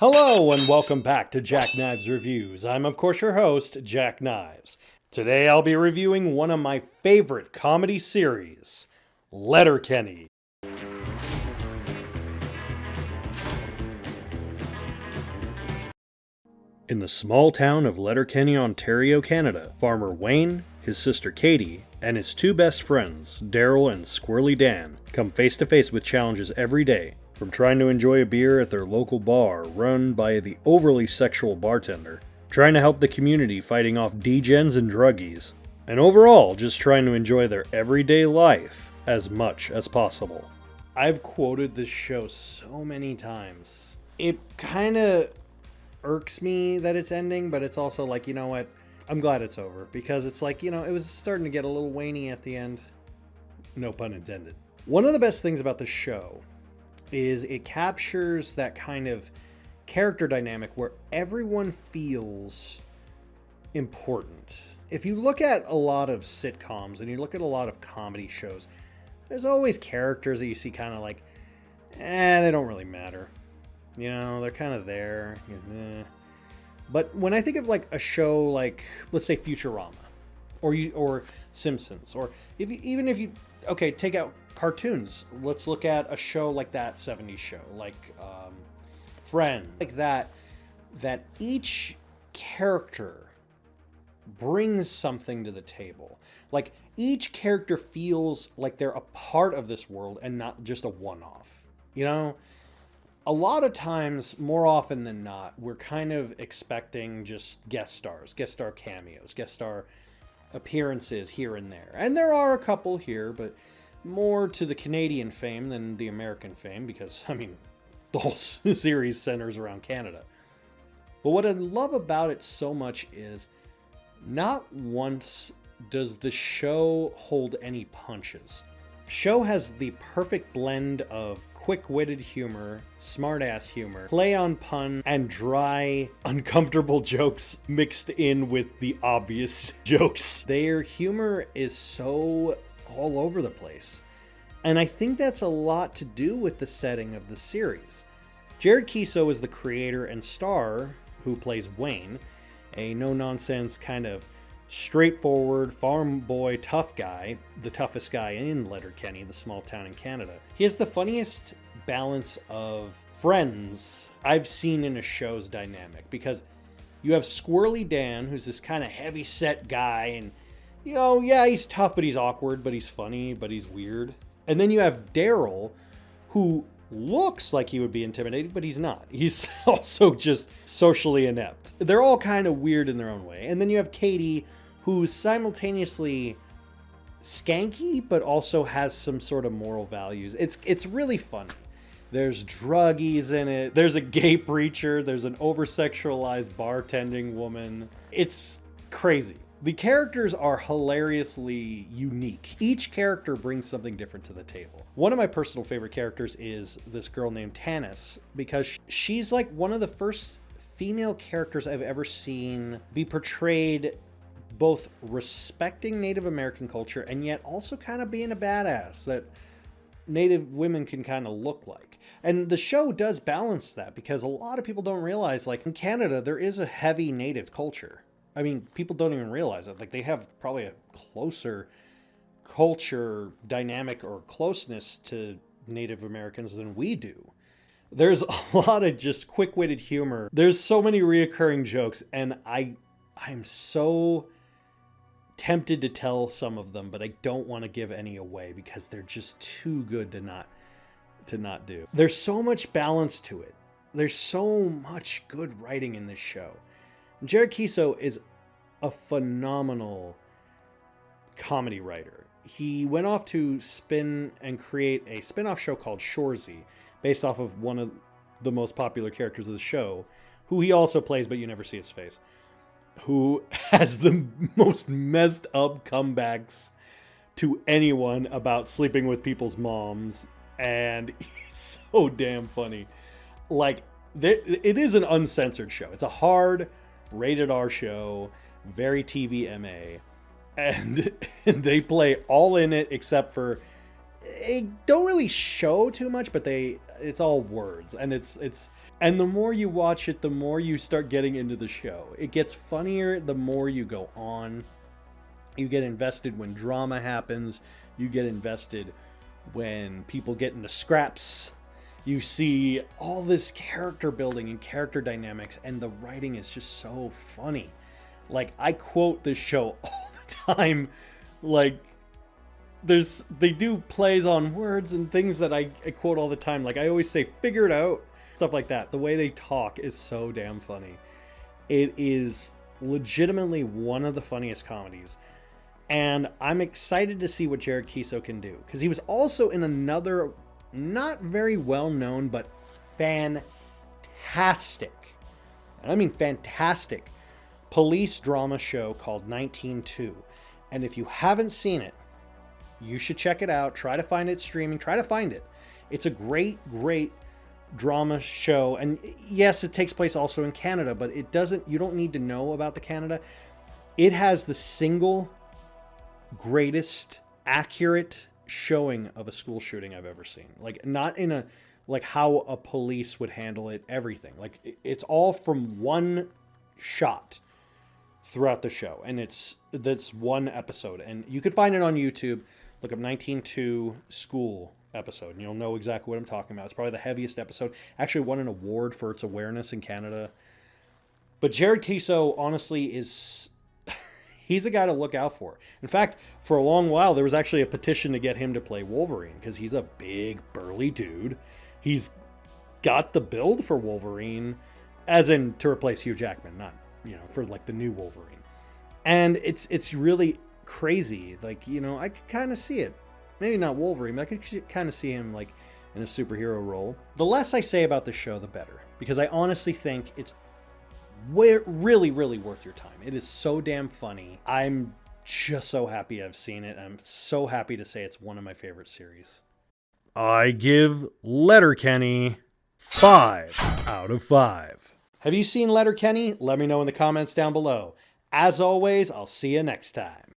Hello and welcome back to Jack Knives Reviews. I'm of course your host, Jack Knives. Today I'll be reviewing one of my favorite comedy series, Letterkenny. In the small town of Letterkenny, Ontario, Canada, Farmer Wayne, his sister Katie, and his two best friends, Daryl and Squirrely Dan, come face to face with challenges every day. From trying to enjoy a beer at their local bar run by the overly sexual bartender, trying to help the community fighting off degens and druggies, and overall just trying to enjoy their everyday life as much as possible. I've quoted this show so many times. It kind of irks me that it's ending, but it's also like, you know what? I'm glad it's over because it's like, it was starting to get a little waney at the end. No pun intended. One of the best things about the show is it captures that kind of character dynamic where everyone feels important. If you look at a lot of sitcoms and you look at a lot of comedy shows, there's always characters that you see kind of like, they don't really matter. They're kind of there. But when I think of like a show like, let's say Futurama, or Simpsons, or if you take out cartoons, let's look at a show like that 70s show, like Friends, like that each character brings something to the table. Like each character feels like they're a part of this world and not just a one-off. A lot of times, more often than not, we're kind of expecting just guest star cameos, guest star appearances here and there. And there are a couple here, but more to the Canadian fame than the American fame because, the whole series centers around Canada. But what I love about it so much is not once does the show hold any punches. Show has the perfect blend of quick-witted humor, smart-ass humor, play on pun, and dry, uncomfortable jokes mixed in with the obvious jokes. Their humor is so all over the place. And I think that's a lot to do with the setting of the series. Jared Keeso is the creator and star who plays Wayne, a no-nonsense kind of straightforward, farm boy, tough guy, the toughest guy in Letterkenny, the small town in Canada. He has the funniest balance of friends I've seen in a show's dynamic, because you have Squirrely Dan, who's this kind of heavy-set guy, and he's tough, but he's awkward, but he's funny, but he's weird. And then you have Daryl, who looks like he would be intimidating, but he's not. He's also just socially inept. They're all kind of weird in their own way. And then you have Katie, who's simultaneously skanky, but also has some sort of moral values. It's really funny. There's druggies in it. There's a gay preacher. There's an over-sexualized bartending woman. It's crazy. The characters are hilariously unique. Each character brings something different to the table. One of my personal favorite characters is this girl named Tanis, because she's like one of the first female characters I've ever seen be portrayed both respecting Native American culture and yet also kind of being a badass that Native women can kind of look like. And the show does balance that, because a lot of people don't realize, like in Canada, there is a heavy Native culture. People don't even realize it. Like, they have probably a closer culture dynamic or closeness to Native Americans than we do. There's a lot of just quick-witted humor. There's so many reoccurring jokes, and I'm so tempted to tell some of them, but I don't want to give any away because they're just too good to not do. There's so much balance to it. There's so much good writing in this show. Jared Keeso is a phenomenal comedy writer. He went off to spin and create a spin-off show called Shoresy, based off of one of the most popular characters of the show, who he also plays, but you never see his face, who has the most messed up comebacks to anyone about sleeping with people's moms, and he's so damn funny. Like, it is an uncensored show. It's a hard rated R show, very TVMA, and they play all in it except for they don't really show too much, but it's all words, and it's And the more you watch it, the more you start getting into the show. It gets funnier the more you go on. You get invested when drama happens. You get invested when people get into scraps. You see all this character building and character dynamics, and the writing is just so funny. Like, I quote this show all the time. Like, they do plays on words and things that I quote all the time. Like, I always say, figure it out, stuff like that. The way they talk is so damn funny. It is legitimately one of the funniest comedies. And I'm excited to see what Jared Keeso can do, because he was also in another not very well known but fantastic, and I mean fantastic, police drama show called 19-2. And if you haven't seen it, you should check it out. Try to find it streaming. Try to find it. It's a great drama show. And yes, it takes place also in Canada, but you don't need to know about the Canada. It has the single greatest accurate showing of a school shooting I've ever seen. Like, not in a, like how a police would handle it, everything. Like, it's all from one shot throughout the show. And that's one episode. And you could find it on YouTube. Look up 19-2 school episode, and you'll know exactly what I'm talking about. It's probably the heaviest episode. Actually won an award for its awareness in Canada. But Jared Keeso, honestly, he's a guy to look out for. In fact, for a long while, there was actually a petition to get him to play Wolverine, because he's a big, burly dude. He's got the build for Wolverine, as in to replace Hugh Jackman, not, for like the new Wolverine. And it's really crazy. Like, I could kind of see it. Maybe not Wolverine, but I could kind of see him like in a superhero role. The less I say about the show, the better, because I honestly think it's really worth your time. It is so damn funny. I'm just so happy I've seen it. I'm so happy to say it's one of my favorite series. I give Letterkenny 5 out of 5. Have you seen Letterkenny? Let me know in the comments down below. As always, I'll see you next time.